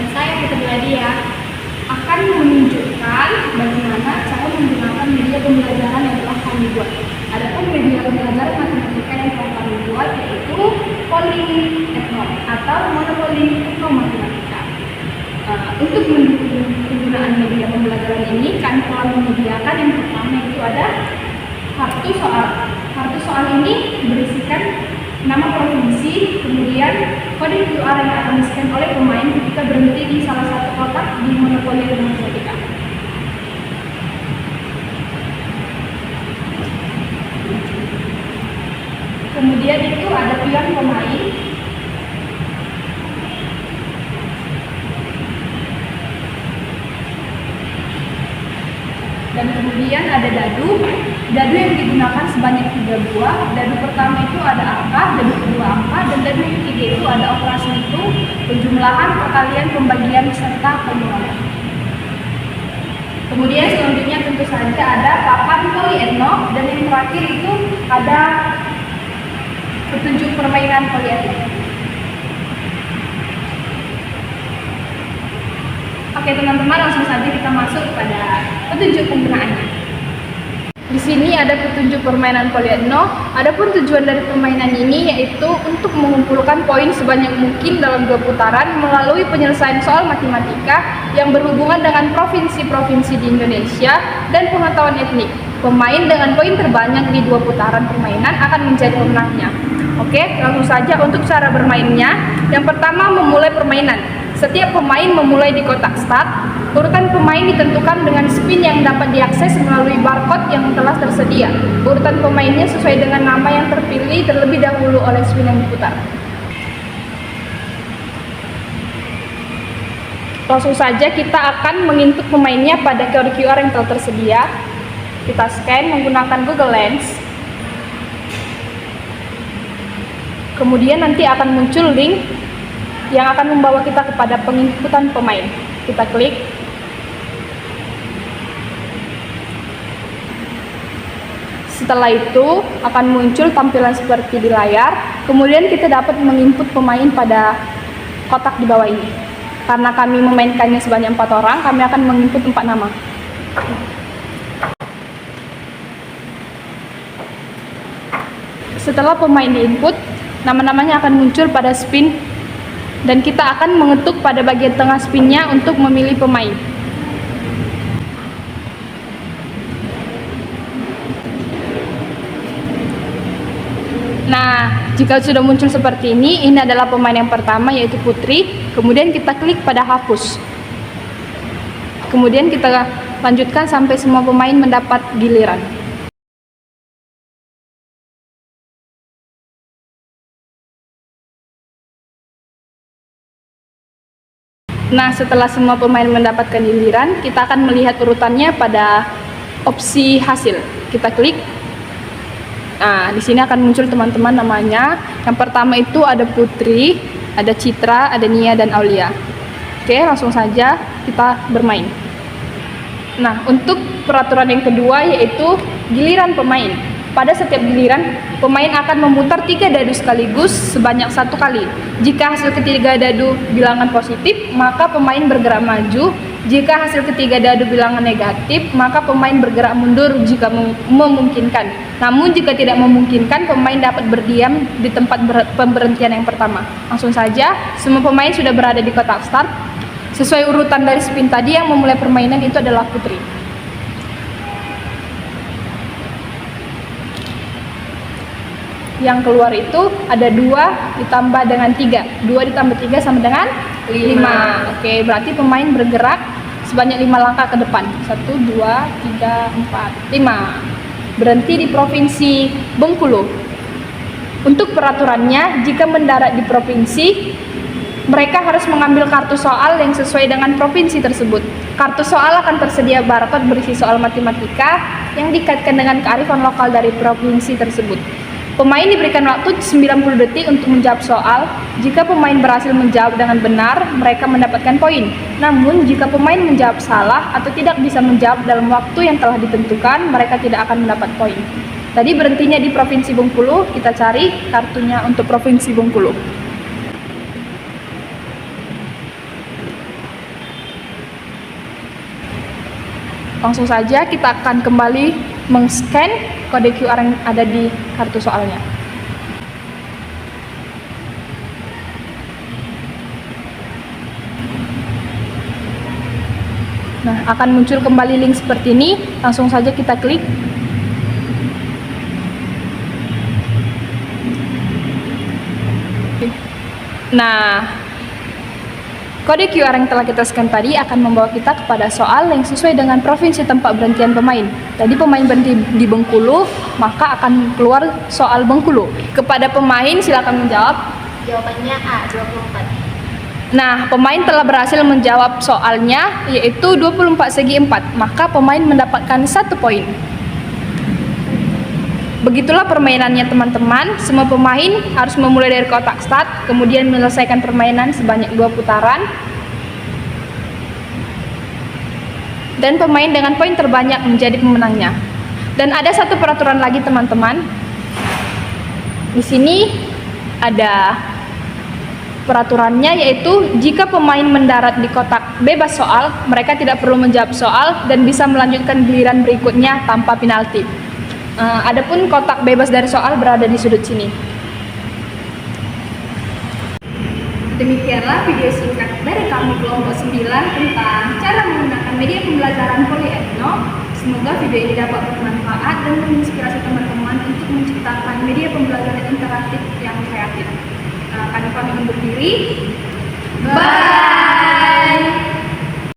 dan saya Putri Ladia akan menunjukkan bagaimana cara menggunakan media pembelajaran yang telah kami buat. Adapun media pembelajaran matematika yang telah kami buat yaitu Polling Etno atau Monopolling Etnomatematika. Untuk mendukung penggunaan media pembelajaran ini, kami telah menyediakan yang pertama itu ada kartu soal. Kartu soal ini berisikan nama provinsi, kemudian kode QR yang akan di-scan oleh pemain ketika berhenti di salah satu kotak di monopoli matematika. Kemudian itu ada pion pemain. Dan kemudian ada dadu yang digunakan sebanyak 3 buah. Dadu pertama itu ada angka, dadu kedua angka, dan dadu yang ketiga itu ada operasi hitung, penjumlahan, perkalian, pembagian, serta pengulangan. Kemudian selanjutnya tentu saja ada papan polietno, dan yang terakhir itu ada petunjuk permainan polietno. Oke teman-teman, langsung saja kita masuk pada petunjuk penggunaannya. Di sini ada petunjuk permainan polietno. Adapun tujuan dari permainan ini yaitu untuk mengumpulkan poin sebanyak mungkin dalam 2 putaran melalui penyelesaian soal matematika yang berhubungan dengan provinsi-provinsi di Indonesia dan pengetahuan etnik. Pemain dengan poin terbanyak di 2 putaran permainan akan menjadi pemenangnya. Oke, langsung saja untuk cara bermainnya. Yang pertama, memulai permainan. Setiap pemain memulai di kotak start. Urutan pemain ditentukan dengan spin yang dapat diakses melalui barcode yang telah tersedia. Urutan pemainnya sesuai dengan nama yang terpilih terlebih dahulu oleh spin yang diputar. Langsung saja kita akan menginput pemainnya pada kode QR yang telah tersedia. Kita scan menggunakan Google Lens. Kemudian nanti akan muncul link yang akan membawa kita kepada penginputan pemain. Kita klik. Setelah itu akan muncul tampilan seperti di layar. Kemudian kita dapat menginput pemain pada kotak di bawah ini. Karena kami memainkannya sebanyak 4 orang, kami akan menginput 4 nama. Setelah pemain diinput, nama-namanya akan muncul pada spin dan kita akan mengetuk pada bagian tengah spinnya untuk memilih pemain. Nah, jika sudah muncul seperti ini adalah pemain yang pertama yaitu Putri. Kemudian kita klik pada hapus. Kemudian kita lanjutkan sampai semua pemain mendapat giliran. Nah, setelah semua pemain mendapatkan giliran, kita akan melihat urutannya pada opsi hasil. Kita klik. Nah, di sini akan muncul teman-teman namanya. Yang pertama itu ada Putri, ada Citra, ada Nia, dan Aulia. Oke, langsung saja kita bermain. Nah, untuk peraturan yang kedua yaitu giliran pemain. Pada setiap giliran, pemain akan memutar 3 dadu sekaligus sebanyak 1 kali. Jika hasil ketiga dadu bilangan positif, maka pemain bergerak maju. Jika hasil ketiga dadu bilangan negatif, maka pemain bergerak mundur jika memungkinkan. Namun jika tidak memungkinkan, pemain dapat berdiam di tempat pemberhentian yang pertama. Langsung saja, semua pemain sudah berada di kotak start. Sesuai urutan dari spin tadi, yang memulai permainan itu adalah Putri. Yang keluar itu ada 2 ditambah dengan 3. 2 ditambah 3 sama dengan 5. Oke, berarti pemain bergerak sebanyak 5 langkah ke depan. 1, 2, 3, 4, 5. Berhenti di provinsi Bengkulu. Untuk peraturannya, jika mendarat di provinsi, mereka harus mengambil kartu soal yang sesuai dengan provinsi tersebut. Kartu soal akan tersedia barcode berisi soal matematika yang dikaitkan dengan kearifan lokal dari provinsi tersebut. Pemain diberikan waktu 90 detik untuk menjawab soal. Jika pemain berhasil menjawab dengan benar, mereka mendapatkan poin. Namun, jika pemain menjawab salah atau tidak bisa menjawab dalam waktu yang telah ditentukan, mereka tidak akan mendapat poin. Tadi berhentinya di Provinsi Bengkulu, kita cari kartunya untuk Provinsi Bengkulu. Langsung saja kita akan kembali meng-scan kode QR yang ada di kartu soalnya. Nah, akan muncul kembali link seperti ini. Langsung saja kita klik. Nah, kode QR yang telah kita scan tadi akan membawa kita kepada soal yang sesuai dengan provinsi tempat berhentian pemain. Tadi pemain berhenti di Bengkulu, maka akan keluar soal Bengkulu. Kepada pemain silakan menjawab. Jawabannya A, 24. Nah, pemain telah berhasil menjawab soalnya, yaitu 24 segi 4, maka pemain mendapatkan 1 poin. Begitulah permainannya teman-teman. Semua pemain harus memulai dari kotak start, kemudian menyelesaikan permainan sebanyak 2 putaran. Dan pemain dengan poin terbanyak menjadi pemenangnya. Dan ada satu peraturan lagi teman-teman. Di sini ada peraturannya, yaitu jika pemain mendarat di kotak bebas soal, mereka tidak perlu menjawab soal dan bisa melanjutkan giliran berikutnya tanpa penalti. Adapun kotak bebas dari soal berada di sudut sini. Demikianlah video singkat dari kami kelompok 9 tentang cara menggunakan media pembelajaran Polyethno. Semoga video ini dapat bermanfaat dan menginspirasi teman-teman untuk menciptakan media pembelajaran interaktif yang kreatif. Kami pamit undur diri. Bye.